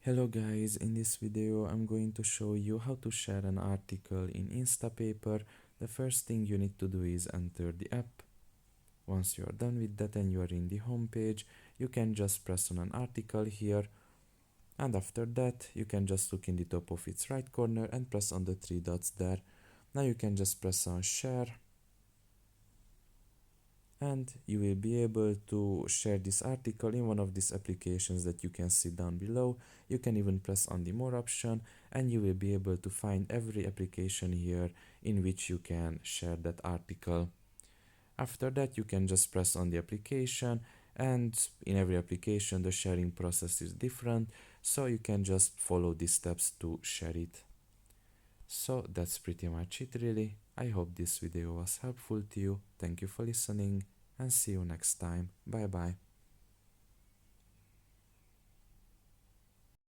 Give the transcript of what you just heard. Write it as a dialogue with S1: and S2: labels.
S1: Hello guys, in this video I'm going to show you how to share an article in Instapaper. The first thing you need to do is enter the app. Once you are done with that and you are in the home page, you can just press on an article here, and after that you can just look in the top of its right corner and press on the three dots there. Now you can just press on share and you will be able to share this article in one of these applications that you can see down below. You can even press on the more option and you will be able to find every application here in which you can share that article. After that you can just press on the application, and in every application the sharing process is different, so you can just follow these steps to share it. So that's pretty much it really. I hope this video was helpful to you. Thank you for listening and see you next time. Bye bye.